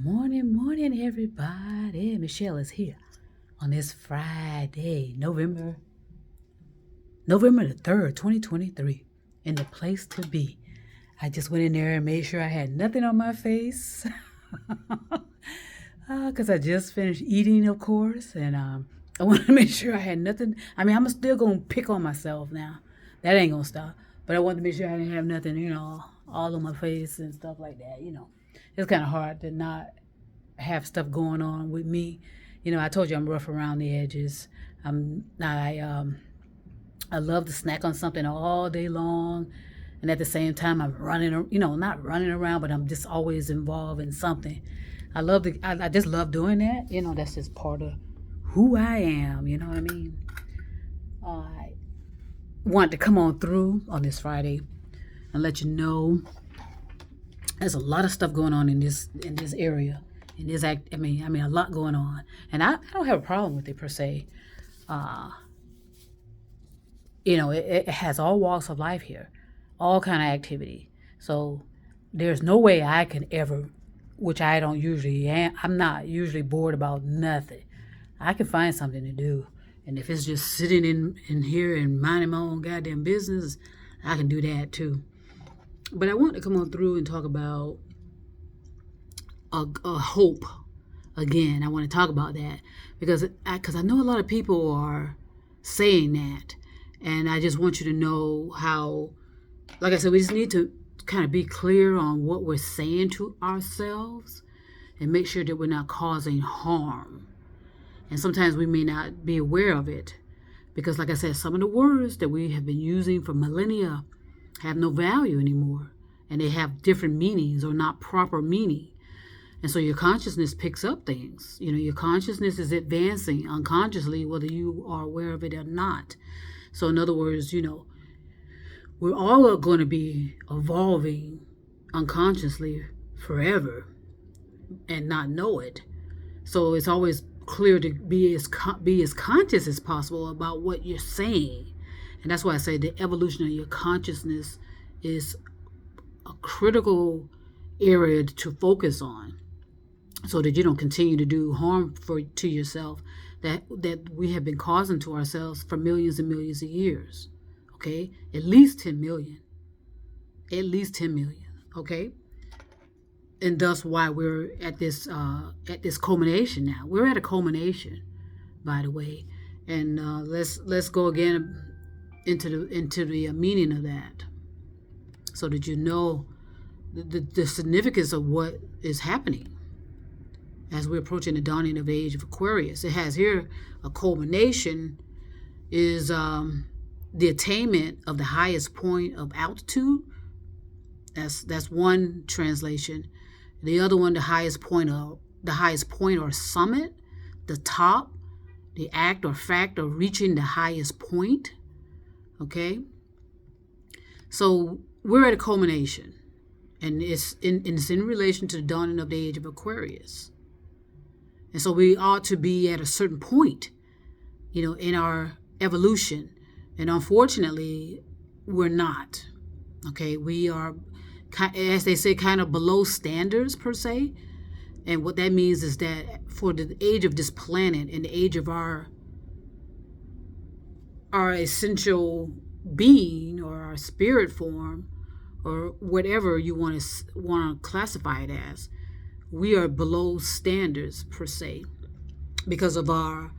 Morning, morning, everybody. Michelle is here on this Friday, November the 3rd, 2023, in the place to be. I just went in there and made sure I had nothing on my face because I just finished eating, of course, and I wanted to make sure I had nothing. I mean, I'm still going to pick on myself now. That ain't going to stop. But I wanted to make sure I didn't have nothing, all on my face and stuff like that. It's kind of hard to not have stuff going on with me. I told you I'm rough around the edges. I love to snack on something all day long, and at the same time I'm running. Not running around, but I'm just always involved in something. I just love doing that. That's just part of who I am. You know what I mean? I want to come on through on this Friday and let you know there's a lot of stuff going on in this area. In this a lot going on, and I don't have a problem with it per se. It has all walks of life here, all kind of activity. So there's no way I can ever, which I don't usually am. I'm not usually bored about nothing. I can find something to do, and if it's just sitting in here and minding my own goddamn business, I can do that too. But I want to come on through and talk about a hope. Again, I want to talk about that because I know a lot of people are saying that, and I just want you to know how, like I said, we just need to kind of be clear on what we're saying to ourselves and make sure that we're not causing harm. And sometimes we may not be aware of it because, like I said, some of the words that we have been using for millennia have no value anymore, and they have different meanings or not proper meaning. And so your consciousness picks up things. Your consciousness is advancing unconsciously, whether you are aware of it or not. So in other words, we're all going to be evolving unconsciously forever and not know it. So it's always clear to be as conscious as possible about what you're saying. And that's why I say the evolution of your consciousness is a critical area to focus on, so that you don't continue to do harm to yourself that we have been causing to ourselves for millions and millions of years. Okay? At least 10 million. Okay? And thus why we're at this culmination now. We're at a culmination, by the way. And let's go again into the meaning of that, so that you know the significance of what is happening as we're approaching the dawning of the age of Aquarius. It has here a culmination is the attainment of the highest point of altitude. That's one translation. The other one, the highest point or summit, the top, the act or fact of reaching the highest point. Okay? So we're at a culmination, and it's in relation to the dawning of the age of Aquarius. And so we ought to be at a certain point, in our evolution. And unfortunately, we're not. Okay, we are, as they say, kind of below standards per se. And what that means is that for the age of this planet and the age of our essential being or our spirit form or whatever you want to classify it as, we are below standards per se because of our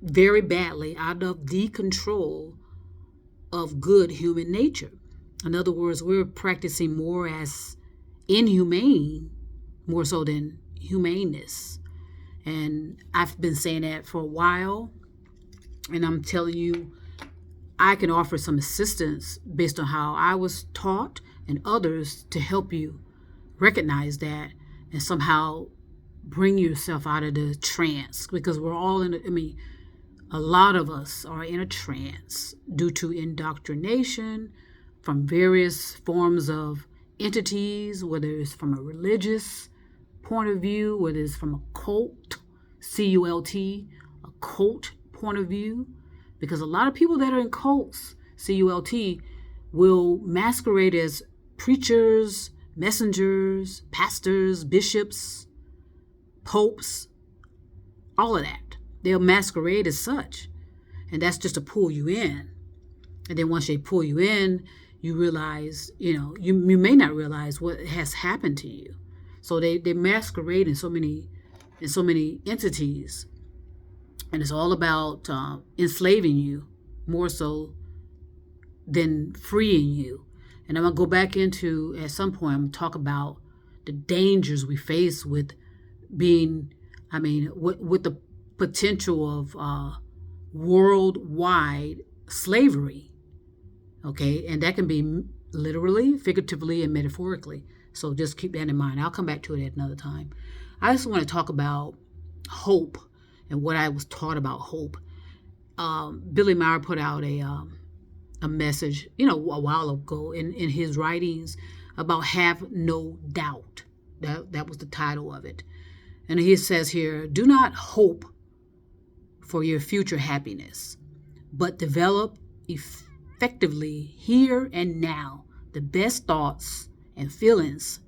very badly out of the control of good human nature. In other words, we're practicing more as inhumane, more so than humaneness. And I've been saying that for a while, and I'm telling you, I can offer some assistance based on how I was taught and others to help you recognize that and somehow bring yourself out of the trance, because we're all a lot of us are in a trance due to indoctrination from various forms of entities, whether it's from a religious point of view, whether it's from a cult, C-U-L-T, a cult point of view, because a lot of people that are in cults, C-U-L-T, will masquerade as preachers, messengers, pastors, bishops, popes, all of that. They'll masquerade as such. And that's just to pull you in. And then once they pull you in, you realize, you may not realize what has happened to you. So they masquerade in so many entities. And it's all about enslaving you more so than freeing you. And I'm going to go back into, at some point, I'm going to talk about the dangers we face with being, with the potential of worldwide slavery. Okay, and that can be literally, figuratively, and metaphorically. So just keep that in mind. I'll come back to it at another time. I just want to talk about hope and what I was taught about hope. Billy Meyer put out a message, a while ago in his writings about have no doubt. That was the title of it. And he says here, do not hope for your future happiness, but develop effectively here and now the best thoughts and feelings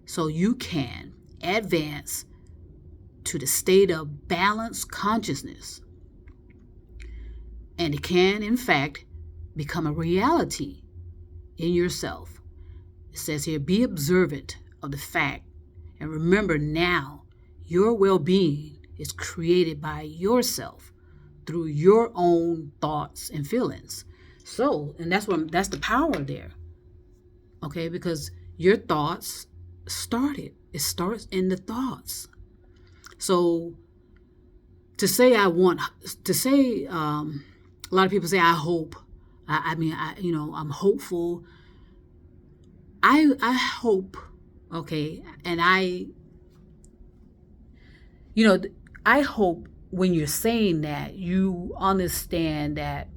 so you can advance to the state of balanced consciousness. And it can, in fact, become a reality in yourself. It says here, be observant of the fact and remember now your well-being is created by yourself through your own thoughts and feelings. So, and that's the power there. Okay, because your thoughts it starts in the thoughts. So a lot of people say, I hope, I'm hopeful. I hope, okay, and I hope when you're saying that, you understand that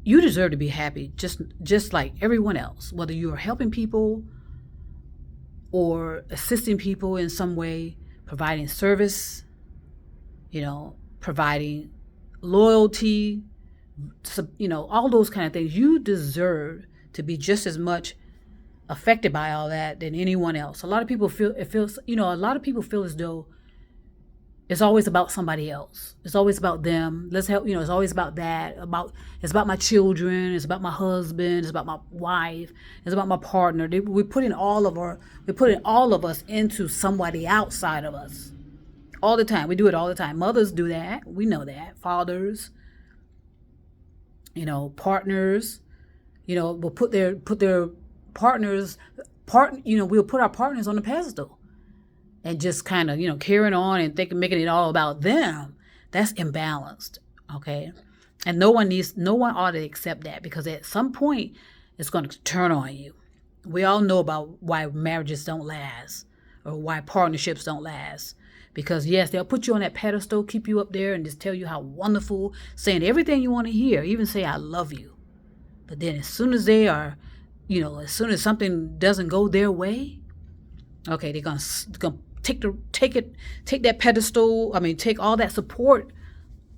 you deserve to be happy just like everyone else, whether you are helping people or assisting people in some way, providing service, providing loyalty, all those kind of things. You deserve to be just as much affected by all that than anyone else. A lot of people feel as though it's always about somebody else. It's always about them. Let's help, it's always about that. It's about my children. It's about my husband. It's about my wife. It's about my partner. We're putting all of us into somebody outside of us all the time. We do it all the time. Mothers do that. We know that. Fathers, partners, will put their partners, we'll put our partners on the pedestal. And just kind of, carrying on and making it all about them. That's imbalanced, okay? And no one ought to accept that, because at some point it's going to turn on you. We all know about why marriages don't last or why partnerships don't last. Because yes, they'll put you on that pedestal, keep you up there and just tell you how wonderful, saying everything you want to hear, even say I love you. But then as soon as they are, as soon as something doesn't go their way, okay, they're gonna take that pedestal. Take all that support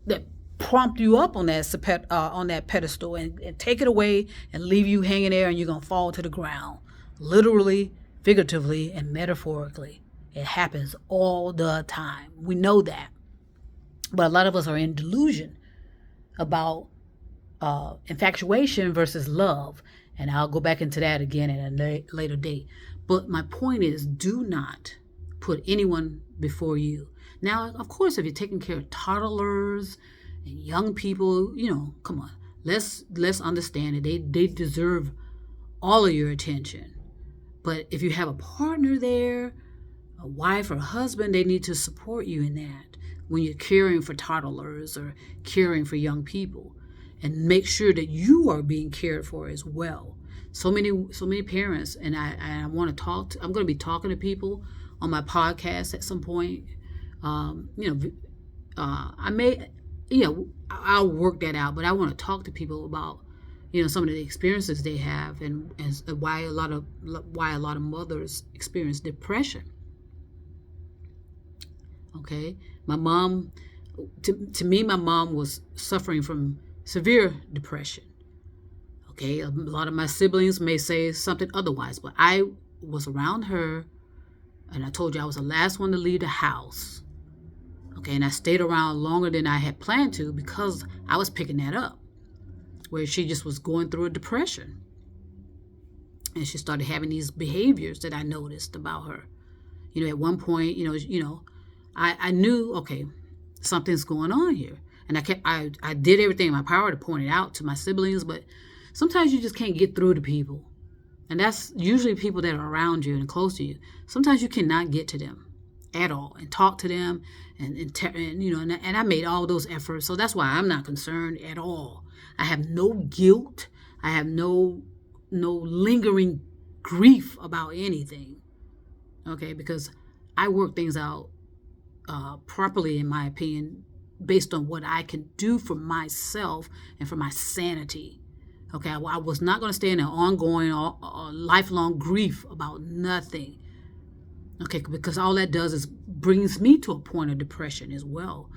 that prompt you up on that pedestal and take it away and leave you hanging there, and you're gonna fall to the ground, literally, figuratively, and metaphorically. It happens all the time. We know that, but a lot of us are in delusion about infatuation versus love, and I'll go back into that again at a later date. But my point is, do not put anyone before you. Now, of course, if you're taking care of toddlers and young people, come on, let's understand that they deserve all of your attention. But if you have a partner there, a wife or a husband, they need to support you in that when you're caring for toddlers or caring for young people, and make sure that you are being cared for as well. So many parents, and I want to talk. I'm going to be talking to people on my podcast at some point. I'll work that out, but I want to talk to people about, some of the experiences they have, and why a lot of mothers experience depression. Okay, my mom, to me, my mom was suffering from severe depression. Okay, a lot of my siblings may say something otherwise, but I was around her, and I told you I was the last one to leave the house. Okay, and I stayed around longer than I had planned to because I was picking that up, where she just was going through a depression. And she started having these behaviors that I noticed about her. At one point, I knew, okay, something's going on here. And I did everything in my power to point it out to my siblings, but sometimes you just can't get through to people. And that's usually people that are around you and close to you. Sometimes you cannot get to them at all and talk to them and I made all those efforts. So that's why I'm not concerned at all. I have no guilt. I have no lingering grief about anything. Okay, because I work things out properly, in my opinion, based on what I can do for myself and for my sanity. Okay, I was not going to stay in an ongoing or lifelong grief about nothing. Okay, because all that does is brings me to a point of depression as well.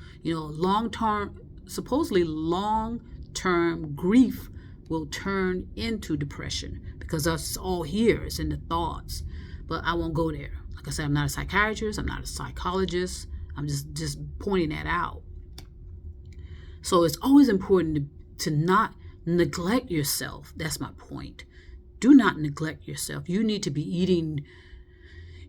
Supposedly long-term grief will turn into depression because that's all here. It's in the thoughts. But I won't go there. Like I said, I'm not a psychiatrist. I'm not a psychologist. I'm just pointing that out. So it's always important to not neglect yourself. That's my point. Do not neglect yourself. You need to be eating,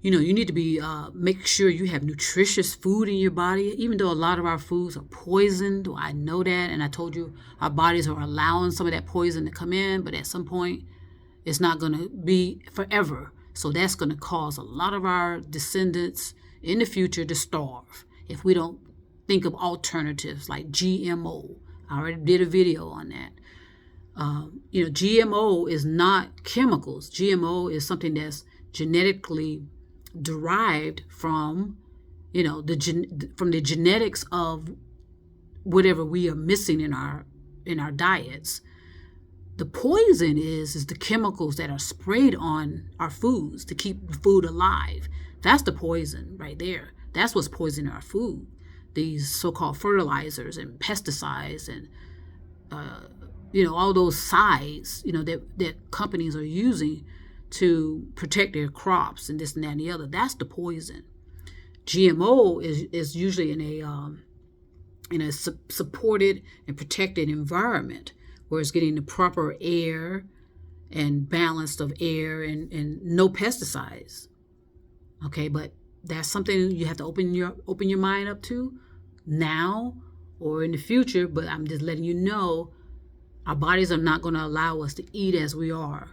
you need to be, make sure you have nutritious food in your body, even though a lot of our foods are poisoned. I know that. And I told you our bodies are allowing some of that poison to come in, but at some point it's not going to be forever. So that's going to cause a lot of our descendants in the future to starve if we don't think of alternatives like GMO. I already did a video on that. GMO is not chemicals. GMO is something that's genetically derived from, from the genetics of whatever we are missing in our diets. The poison is the chemicals that are sprayed on our foods to keep the food alive. That's the poison right there. That's what's poisoning our food. These so-called fertilizers and pesticides and all those sides, that companies are using to protect their crops and this and that and the other. That's the poison. GMO is usually in a supported and protected environment where it's getting the proper air and balance of air and no pesticides. Okay, but that's something you have to open your mind up to now or in the future. But I'm just letting you know our bodies are not going to allow us to eat as we are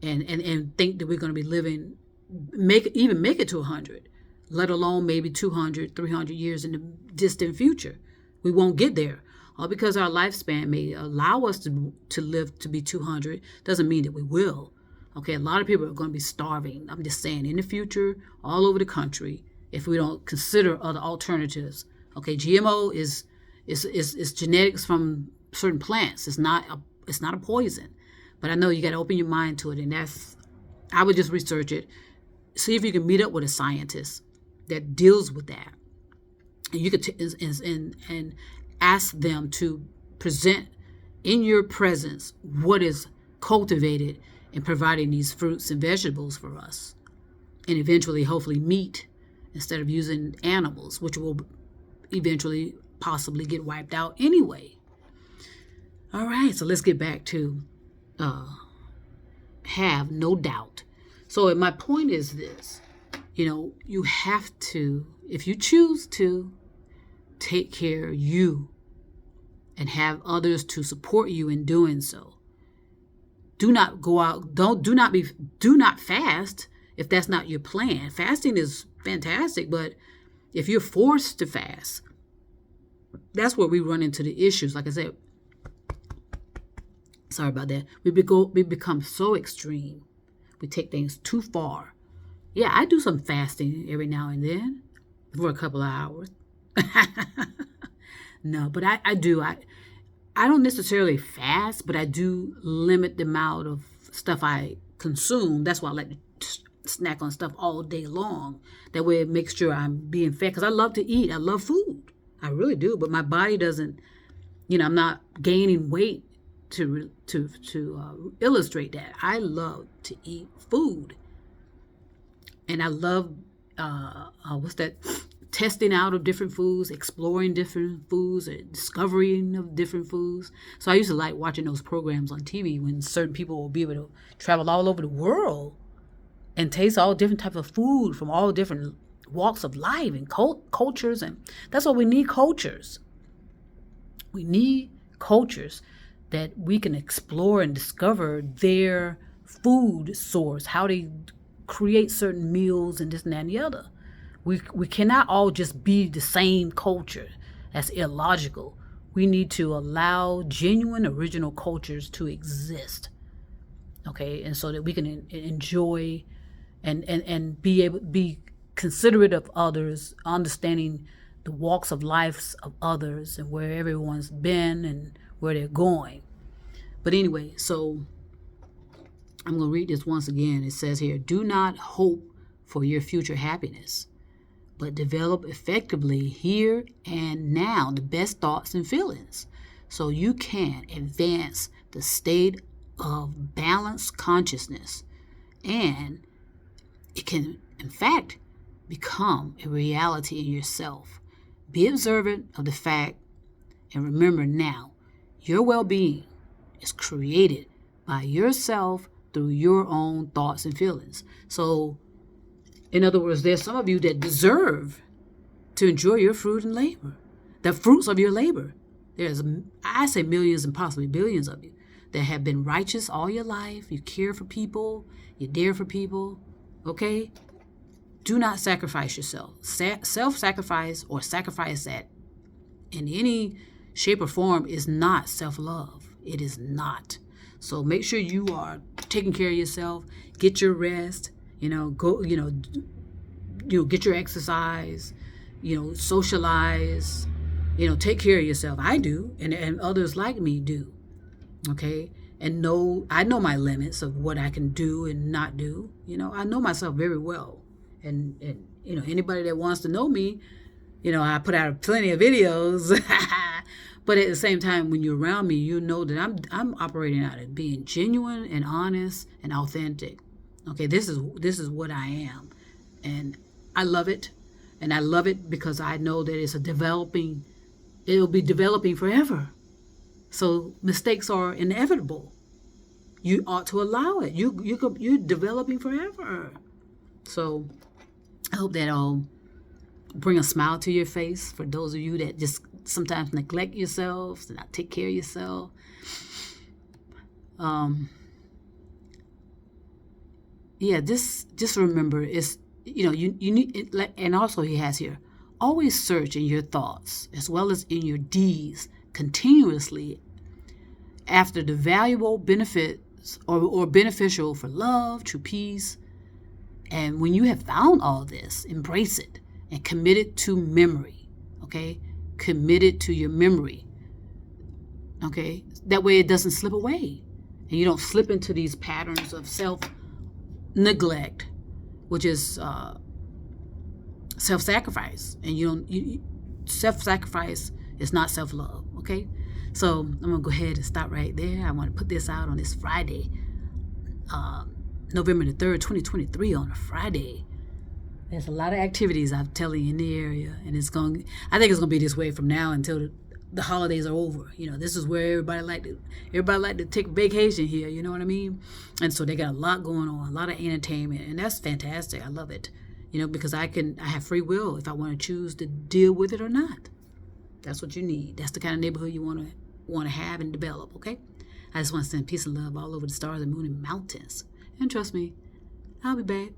and think that we're going to be living, make it to 100, let alone maybe 200, 300 years in the distant future. We won't get there. All because our lifespan may allow us to live to be 200 doesn't mean that we will. Okay, a lot of people are going to be starving. I'm just saying, in the future, all over the country, if we don't consider other alternatives. Okay, GMO is genetics from certain plants. It's not a poison, but I know you got to open your mind to it, and I would just research it, see if you can meet up with a scientist that deals with that, and you could and ask them to present in your presence what is cultivated and providing these fruits and vegetables for us, and eventually, hopefully, meat instead of using animals, which will eventually possibly get wiped out anyway. All right, so let's get back to have no doubt. So my point is this, you have to, if you choose to, take care of you and have others to support you in doing so. Do not go out, do not fast if that's not your plan. Fasting is fantastic, but if you're forced to fast, that's where we run into the issues. Like I said, sorry about that. We become so extreme. We take things too far. Yeah, I do some fasting every now and then for a couple of hours. No, but I do. I don't necessarily fast, but I do limit the amount of stuff I consume. That's why I like to snack on stuff all day long. That way it makes sure I'm being fed. Because I love to eat. I love food. I really do. But my body doesn't, I'm not gaining weight illustrate that. I love to eat food, and I love testing out of different foods, exploring different foods, and discovering of different foods. So I used to like watching those programs on TV when certain people will be able to travel all over the world and taste all different types of food from all different walks of life and cultures. And that's why we need cultures. We need cultures that we can explore and discover their food source, how they create certain meals and this and that and the other. We cannot all just be the same culture. That's illogical. We need to allow genuine original cultures to exist. Okay, and so that we can enjoy and be considerate of others, understanding the walks of lives of others and where everyone's been and where they're going. But anyway, so I'm going to read this once again. It says here, do not hope for your future happiness, but develop effectively here and now the best thoughts and feelings so you can advance the state of balanced consciousness, and it can, in fact, become a reality in yourself. Be observant of the fact, and remember now, your well-being is created by yourself through your own thoughts and feelings. So, in other words, there's some of you that deserve to enjoy your fruit and labor, the fruits of your labor. There's, I say, millions and possibly billions of you that have been righteous all your life. You care for people. You dare for people. Okay? Do not sacrifice yourself. Self-sacrifice or sacrifice that in any shape or form is not self-love. It is not. So make sure you are taking care of yourself. Get your rest. Go. Get your exercise. Socialize. Take care of yourself. I do, and others like me do. Okay, and I know my limits of what I can do and not do. I know myself very well. And anybody that wants to know me, I put out plenty of videos. But at the same time, when you're around me, you know that I'm operating out of being genuine and honest and authentic. Okay, this is what I am, and I love it, and I love it because I know that it'll be developing forever. So mistakes are inevitable. You ought to allow it. You're developing forever. So I hope that bring a smile to your face for those of you that just sometimes neglect yourselves and not take care of yourself. Just remember, it's you need it, and also he has here, always search in your thoughts as well as in your deeds continuously after the valuable benefits or beneficial for love, true peace. And when you have found all this, embrace it and commit it to memory. Okay? Commit it to your memory. Okay? That way it doesn't slip away. And you don't slip into these patterns of self-neglect, which is self-sacrifice. And self-sacrifice is not self-love. Okay? So I'm going to go ahead and stop right there. I want to put this out on this Friday, November the 3rd, 2023, on a Friday. There's a lot of activities, I'm telling you, in the area, and I think it's going to be this way from now until the holidays are over. This is where everybody like to take vacation here, you know what I mean? And so they got a lot going on, a lot of entertainment, and that's fantastic. I love it, because I have free will if I want to choose to deal with it or not. That's what you need. That's the kind of neighborhood you want to have and develop, okay? I just want to send peace and love all over the stars and moon and mountains. And trust me, I'll be back.